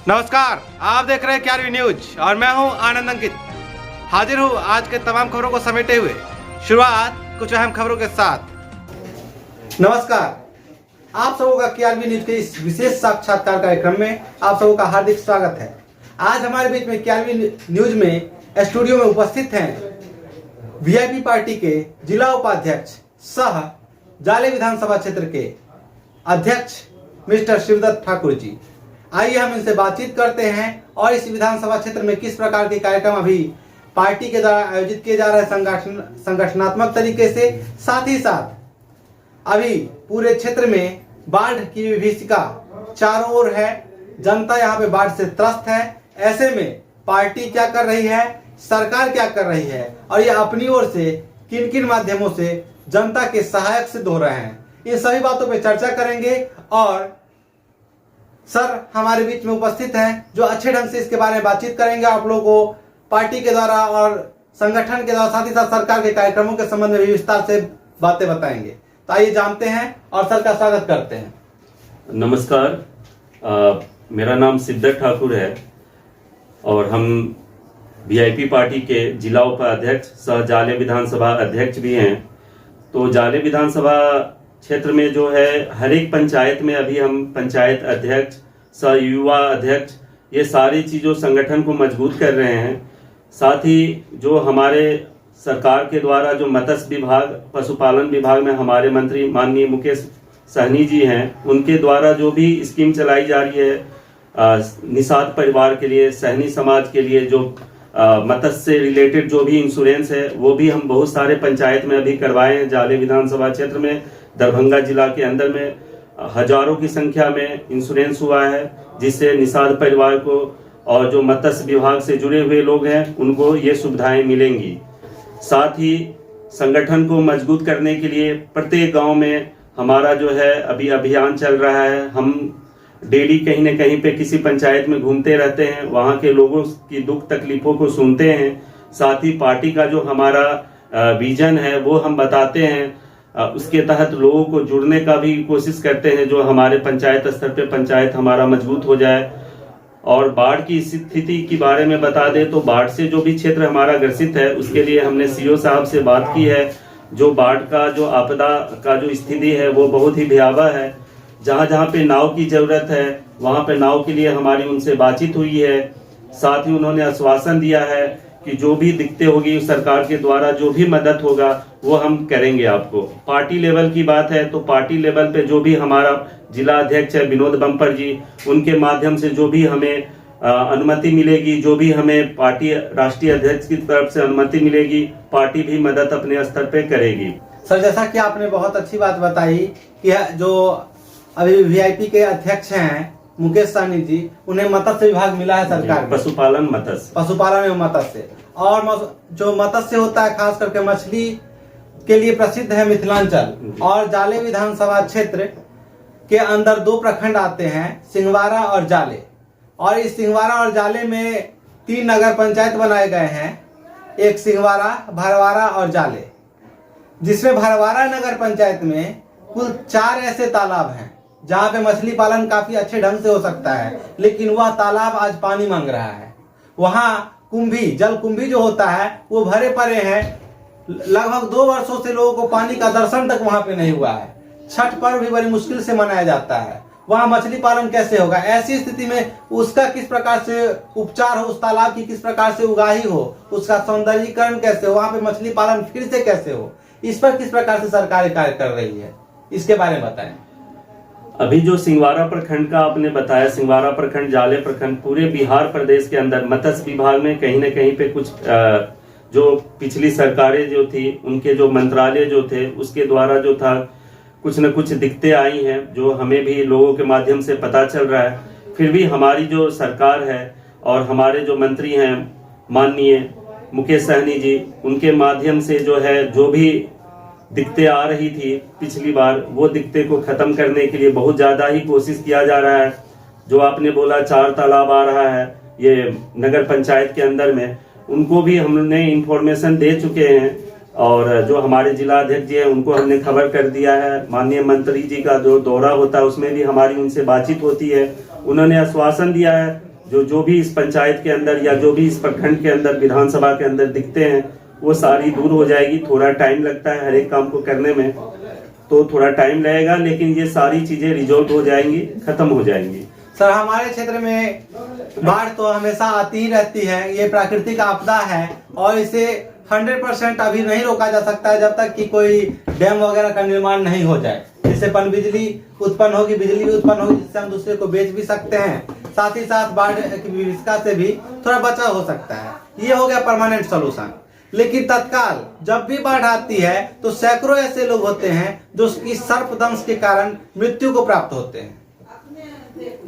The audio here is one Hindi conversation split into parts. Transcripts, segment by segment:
नमस्कार, आप देख रहे हैं क्यारवी न्यूज और मैं हूं आनंद अंकित। हाजिर हूं आज के तमाम खबरों को समेटे हुए। शुरुआत कुछ अहम खबरों के साथ। नमस्कार, आप सबों का क्यारवी न्यूज के इस विशेष साक्षात्कार कार्यक्रम में आप सबों का हार्दिक स्वागत है। आज हमारे बीच में क्यारवी न्यूज में स्टूडियो में उपस्थित हैं वीआईपी पार्टी के जिला उपाध्यक्ष सह जाले विधानसभा क्षेत्र के अध्यक्ष मिस्टर शिवदत्त ठाकुर जी। आइए हम इनसे बातचीत करते हैं और इस विधानसभा क्षेत्र में किस प्रकार के कार्यक्रम अभी पार्टी के द्वारा आयोजित किए जा रहे हैं संगठनात्मक तरीके से, साथ ही साथ अभी पूरे क्षेत्र में बाढ़ की विभीषिका चारों ओर है। जनता यहाँ पे बाढ़ से त्रस्त है। ऐसे में पार्टी क्या कर रही है, सरकार क्या कर रही है और ये अपनी ओर से किन किन माध्यमों से जनता के सहायक सिद्ध हो रहे हैं, इन सभी बातों पे चर्चा करेंगे। और सर हमारे बीच में उपस्थित हैं जो अच्छे ढंग से इसके बारे में बातचीत करेंगे, आप लोगों को पार्टी के द्वारा और संगठन के द्वारा साथ ही साथ सरकार के कार्यक्रमों के संबंध में भी विस्तार से बातें बताएंगे। तो आइए जानते हैं और सर का स्वागत करते हैं। नमस्कार, मेरा नाम शिवदत्त ठाकुर है और हम वीआईपी पार्टी के जिला उपाध्यक्ष सह जाले विधानसभा अध्यक्ष भी हैं। तो जाले विधानसभा क्षेत्र में जो है हर एक पंचायत में अभी हम पंचायत अध्यक्ष सह युवा अध्यक्ष ये सारी चीज़ों संगठन को मजबूत कर रहे हैं। साथ ही जो हमारे सरकार के द्वारा जो मत्स्य विभाग पशुपालन विभाग में हमारे मंत्री माननीय मुकेश सहनी जी हैं, उनके द्वारा जो भी स्कीम चलाई जा रही है निषाद परिवार के लिए, सहनी समाज के लिए जो मत्स्य से रिलेटेड जो भी इंश्योरेंस है वो भी हम बहुत सारे पंचायत में अभी करवाए हैं। जाले विधानसभा क्षेत्र में दरभंगा जिला के अंदर में हजारों की संख्या में इंश्योरेंस हुआ है, जिससे निषाद परिवार को और जो मत्स्य विभाग से जुड़े हुए लोग हैं उनको ये सुविधाएं मिलेंगी। साथ ही संगठन को मजबूत करने के लिए प्रत्येक गांव में हमारा जो है अभी अभियान चल रहा है। हम डेली कहीं न कहीं पे किसी पंचायत में घूमते रहते हैं, वहाँ के लोगों की दुख तकलीफों को सुनते हैं। साथ ही पार्टी का जो हमारा विजन है वो हम बताते हैं, उसके तहत लोगों को जुड़ने का भी कोशिश करते हैं, जो हमारे पंचायत स्तर पे पंचायत हमारा मजबूत हो जाए। और बाढ़ की स्थिति के बारे में बता दें तो बाढ़ से जो भी क्षेत्र हमारा ग्रसित है उसके लिए हमने सीओ साहब से बात की है। जो बाढ़ का जो आपदा का जो स्थिति है वो बहुत ही भयावह है। जहाँ जहाँ पे नाव की जरूरत है वहाँ पे नाव के लिए हमारी उनसे बातचीत हुई है। साथ ही उन्होंने आश्वासन दिया है कि जो भी दिक्कतें होगी सरकार के द्वारा जो भी मदद होगा वो हम करेंगे आपको। पार्टी लेवल की बात है तो पार्टी लेवल पे जो भी हमारा जिला अध्यक्ष है विनोद बम्पर जी, उनके माध्यम से जो भी हमें अनुमति मिलेगी, जो भी हमें पार्टी राष्ट्रीय अध्यक्ष की तरफ से अनुमति मिलेगी, पार्टी भी मदद अपने स्तर पे करेगी। सर जैसा कि आपने बहुत अच्छी बात बताई कि जो अभी वीआईपी के अध्यक्ष हैं मुकेश सहनी जी, उन्हें मत्स्य विभाग मिला है सरकार, पशुपालन एवं मत्स्य। और जो मत्स्य होता है खास करके मछली के लिए प्रसिद्ध है मिथिलांचल। और जाले विधानसभा क्षेत्र के अंदर 2 प्रखंड आते हैं, सिंहवारा और जाले। और इस सिंहवारा और जाले में 3 नगर पंचायत बनाए गए हैं, एक सिंहवारा, भरवारा और जाले, जिसमें भरवारा नगर पंचायत में कुल 4 ऐसे तालाब हैं जहाँ पे मछली पालन काफी अच्छे ढंग से हो सकता है, लेकिन वह तालाब आज पानी मांग रहा है। वहाँ जल कुंभी जो होता है वो भरे पड़े हैं। लगभग 2 वर्षों से लोगों को पानी का दर्शन तक वहाँ पे नहीं हुआ है। छठ पर्व भी बड़ी मुश्किल से मनाया जाता है। वहाँ मछली पालन कैसे होगा? ऐसी स्थिति में उसका किस प्रकार से उपचार हो, उस तालाब की किस प्रकार से उगाही हो, उसका सौंदर्यीकरण कैसे हो, वहाँ पे मछली पालन फिर से कैसे हो, इस पर किस प्रकार से सरकार कार्य कर रही है, इसके बारे में बताएं। अभी जो सिंहवारा प्रखंड का आपने बताया, सिंहवारा प्रखंड, जाले प्रखंड पूरे बिहार प्रदेश के अंदर मत्स्य विभाग में कहीं न कहीं पे कुछ जो पिछली सरकारें जो थी उनके जो मंत्रालय जो थे उसके द्वारा जो था कुछ न कुछ दिक्कतें आई हैं, जो हमें भी लोगों के माध्यम से पता चल रहा है। फिर भी हमारी जो सरकार है और हमारे जो मंत्री हैं माननीय मुकेश सहनी जी, उनके माध्यम से जो है जो भी दिक्कतें आ रही थी पिछली बार, वो दिक्कतें को खत्म करने के लिए बहुत ज्यादा ही कोशिश किया जा रहा है। जो आपने बोला 4 तालाब आ रहा है ये नगर पंचायत के अंदर में, उनको भी हमने इंफॉर्मेशन दे चुके हैं और जो हमारे जिला अध्यक्ष जी हैं उनको हमने खबर कर दिया है। माननीय मंत्री जी का जो दौरा होता है उसमें भी हमारी उनसे बातचीत होती है। उन्होंने आश्वासन दिया है जो भी इस पंचायत के अंदर या जो भी इस प्रखंड के अंदर विधानसभा के अंदर दिखते हैं वो सारी दूर हो जाएगी। थोड़ा टाइम लगता है हर एक काम को करने में, तो थोड़ा टाइम लगेगा, लेकिन ये सारी चीजें रिजॉल्व हो जाएंगी, खत्म हो जाएंगी। सर, हमारे क्षेत्र में बाढ़ तो हमेशा आती ही रहती है, ये प्राकृतिक आपदा है और इसे 100% अभी नहीं रोका जा सकता है जब तक कि कोई डैम वगैरह का निर्माण नहीं हो जाए, जिससे पन बिजली उत्पन्न होगी, बिजली भी उत्पन्न होगी, जिससे हम दूसरे को बेच भी सकते हैं। साथ ही साथ बाढ़ की विभीषिका से भी थोड़ा बचाव हो सकता है। ये हो गया परमानेंट सोल्यूशन। लेकिन तत्काल जब भी बाढ़ आती है तो सैकड़ों ऐसे लोग होते हैं जो इस सर्पदंश के कारण मृत्यु को प्राप्त होते हैं,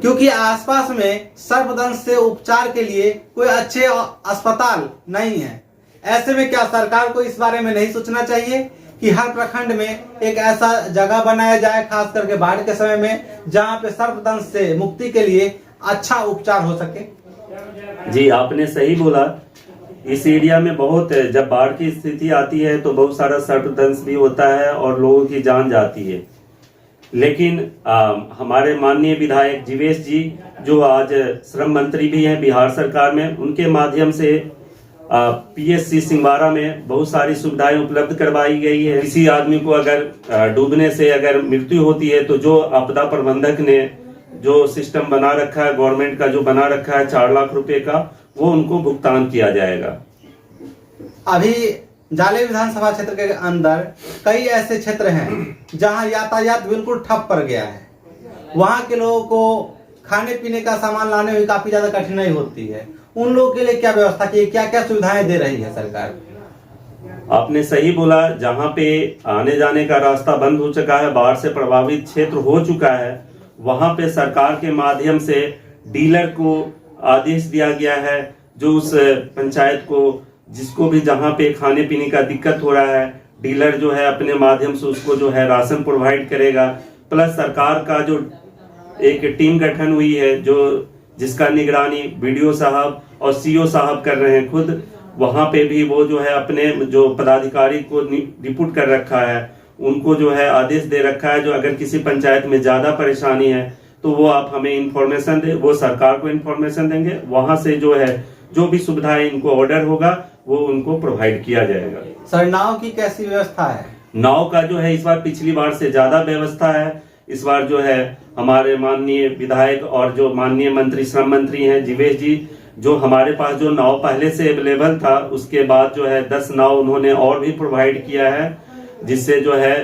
क्योंकि आसपास में सर्पदंश से उपचार के लिए कोई अच्छे अस्पताल नहीं है। ऐसे में क्या सरकार को इस बारे में नहीं सोचना चाहिए कि हर प्रखंड में एक ऐसा जगह बनाया जाए, खास करके बाढ़ के समय में, जहां पे सर्पदंश से मुक्ति के लिए अच्छा उपचार हो सके? जी, आपने सही बोला। इस एरिया में बहुत, जब बाढ़ की स्थिति आती है तो बहुत सारा सर्पदंश भी होता है और लोगों की जान जाती है। लेकिन हमारे माननीय विधायक जीवेश जी, जो आज श्रम मंत्री भी हैं बिहार सरकार में, उनके माध्यम से पीएससी सिंहवाड़ा में बहुत सारी सुविधाएं उपलब्ध करवाई गई है। किसी आदमी को अगर डूबने से अगर मृत्यु होती है तो जो आपदा प्रबंधक ने जो सिस्टम बना रखा है, गवर्नमेंट का जो बना रखा है 4 लाख रुपए का, वो उनको भुगतान किया जाएगा। अभी जाले विधानसभा क्षेत्र के अंदर कई ऐसे क्षेत्र हैं जहां यातायात बिल्कुल ठप पड़ गया है। वहां के लोगों को खाने पीने का सामान लाने में काफी ज्यादा कठिनाई होती है। उन लोगों के लिए क्या व्यवस्था की, क्या क्या सुविधाएं दे रही है सरकार? आपने सही बोला। जहां पे आने जाने का रास्ता बंद हो चुका है, बाढ़ से प्रभावित क्षेत्र हो चुका है, वहां पे सरकार के माध्यम से डीलर को आदेश दिया गया है, जो उस पंचायत को जिसको भी जहां पे खाने पीने का दिक्कत हो रहा है, डीलर जो है अपने माध्यम से उसको जो है राशन प्रोवाइड करेगा। प्लस सरकार का जो एक टीम गठन हुई है, जो जिसका निगरानी बीडीओ साहब और सीओ साहब कर रहे हैं खुद, वहां पे भी वो जो है अपने जो पदाधिकारी को रिपोर्ट कर रखा है, उनको जो है आदेश दे रखा है, जो अगर किसी पंचायत में ज्यादा परेशानी है तो वो आप हमें इंफॉर्मेशन दे, वो सरकार को इंफॉर्मेशन देंगे, वहां से जो है जो भी सुविधाएं इनको ऑर्डर होगा वो उनको प्रोवाइड किया जाएगा। सर, नाव की कैसी व्यवस्था है? नाव का जो है इस बार पिछली बार से ज्यादा व्यवस्था है। इस बार जो है हमारे माननीय विधायक और जो माननीय मंत्री, श्रम मंत्री हैं जीवेश जी, जो हमारे पास जो नाव पहले से अवेलेबल था उसके बाद जो है 10 नाव उन्होंने और भी प्रोवाइड किया है, जिससे जो है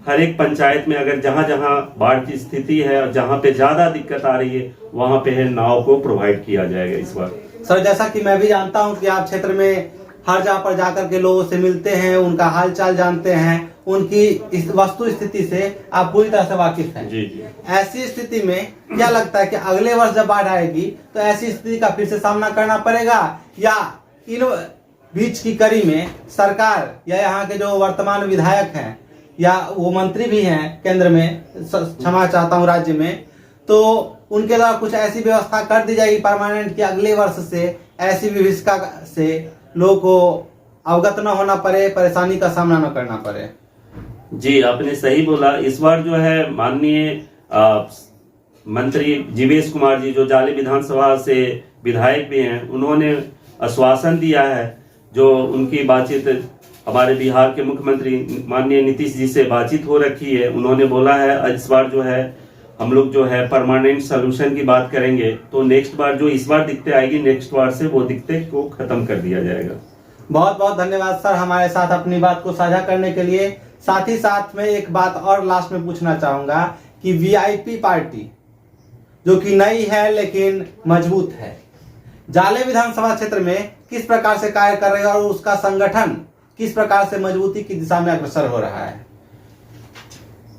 हर एक पंचायत में अगर जहां जहां बाढ़ की स्थिति है और जहां पे ज्यादा दिक्कत आ रही है वहां पे है नाव को प्रोवाइड किया जाएगा इस बार। सर, जैसा कि मैं भी जानता हूं कि आप क्षेत्र में हर जगह पर जाकर के लोगों से मिलते हैं, उनका हालचाल जानते हैं, उनकी इस वस्तु स्थिति से आप पूरी तरह से वाकिफ हैं। जी जी। ऐसी स्थिति में क्या लगता है कि अगले वर्ष जब बाढ़ आएगी तो ऐसी स्थिति का फिर से सामना करना पड़ेगा, या इन बीच की कड़ी में सरकार या यहाँ के जो वर्तमान विधायक हैं या वो मंत्री भी हैं केंद्र में, क्षमा चाहता हूँ राज्य में, तो उनके द्वारा कुछ ऐसी व्यवस्था कर दी जाएगी परमानेंट कि अगले वर्ष से ऐसी विभीषिका से लोगों को अवगत न होना पड़े, परेशानी का सामना न करना पड़े? जी, आपने सही बोला। इस बार जो है माननीय मंत्री जीवेश कुमार जी, जो जाले विधानसभा से विधायक भी हैं, उन्होंने आश्वासन दिया है, जो उनकी बातचीत हमारे बिहार के मुख्यमंत्री माननीय नीतीश जी से बातचीत हो रखी है। उन्होंने बोला है इस बार जो है हम लोग जो है परमानेंट सोल्यूशन की बात करेंगे, तो नेक्स्ट बार जो इस बार दिक्कतें आएगी, नेक्स्ट बार से वो दिक्कतें को खत्म कर दिया जाएगा। बहुत बहुत धन्यवाद सर हमारे साथ अपनी बात को साझा करने के लिए। साथ ही साथ में एक बात और लास्ट में पूछना चाहूंगा कि वीआईपी पार्टी जो कि नई है लेकिन मजबूत है, जाले विधानसभा क्षेत्र में किस प्रकार से कार्य कर रही है और उसका संगठन किस प्रकार से मजबूती की दिशा में अग्रसर हो रहा है?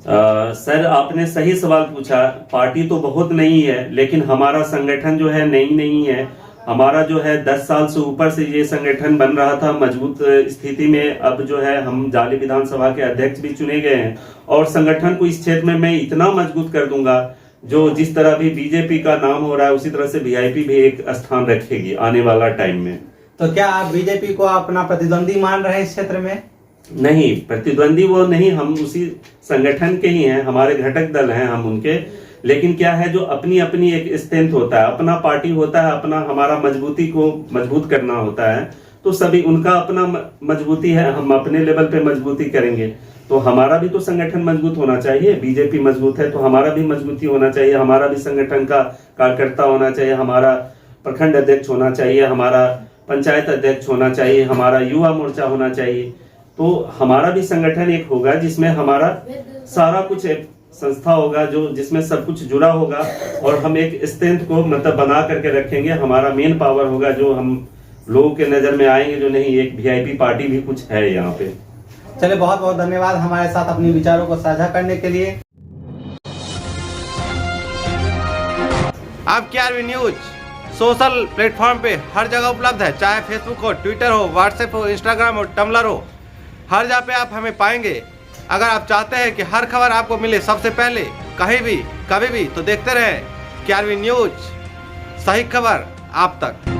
सर, आपने सही सवाल पूछा। पार्टी तो बहुत नई है, लेकिन हमारा संगठन जो है नई नहीं है। हमारा जो है 10 साल से ऊपर से ये संगठन बन रहा था मजबूत स्थिति में। अब जो है हम जाले विधानसभा के अध्यक्ष भी चुने गए हैं और संगठन को इस क्षेत्र में मैं इतना मजबूत कर दूंगा, जो जिस तरह भी बीजेपी का नाम हो रहा है उसी तरह से वीआईपी भी एक स्थान रखेगी आने वाला टाइम में। तो क्या आप बीजेपी को अपना प्रतिद्वंदी मान रहे हैं इस क्षेत्र में? नहीं, प्रतिद्वंदी वो नहीं, हम उसी संगठन के ही हैं, हमारे घटक दल हैं हम उनके, लेकिन क्या है, जो अपनी अपनी एक स्ट्रेंथ होता है, अपना पार्टी होता है, अपना हमारा मजबूती को मजबूत करना होता है, तो सभी उनका अपना मजबूती है, हम अपने लेवल पे मजबूती करेंगे। तो हमारा भी तो संगठन मजबूत होना चाहिए। बीजेपी मजबूत है तो हमारा भी मजबूती होना चाहिए, हमारा भी संगठन का कार्यकर्ता होना चाहिए, हमारा प्रखंड अध्यक्ष होना चाहिए, हमारा पंचायत अध्यक्ष होना चाहिए, हमारा युवा मोर्चा होना चाहिए। तो हमारा भी संगठन एक होगा जिसमें हमारा सारा कुछ एक संस्था होगा जो जिसमें सब कुछ जुड़ा होगा, और हम एक स्ट्रेंथ को मतलब बना करके रखेंगे। हमारा मेन पावर होगा जो हम लोगों के नजर में आएंगे, जो नहीं एक वीआईपी पार्टी भी कुछ है यहाँ पे। चलिए, बहुत बहुत धन्यवाद हमारे साथ अपने विचारों को साझा करने के लिए। अब KRV न्यूज सोशल प्लेटफॉर्म पे हर जगह उपलब्ध है, चाहे फेसबुक हो, ट्विटर हो, व्हाट्सएप हो, इंस्टाग्राम हो, टम्बलर हो, हर जगह पे आप हमें पाएंगे। अगर आप चाहते हैं कि हर खबर आपको मिले सबसे पहले, कहीं भी कभी भी, तो देखते रहें KRV न्यूज, सही खबर आप तक।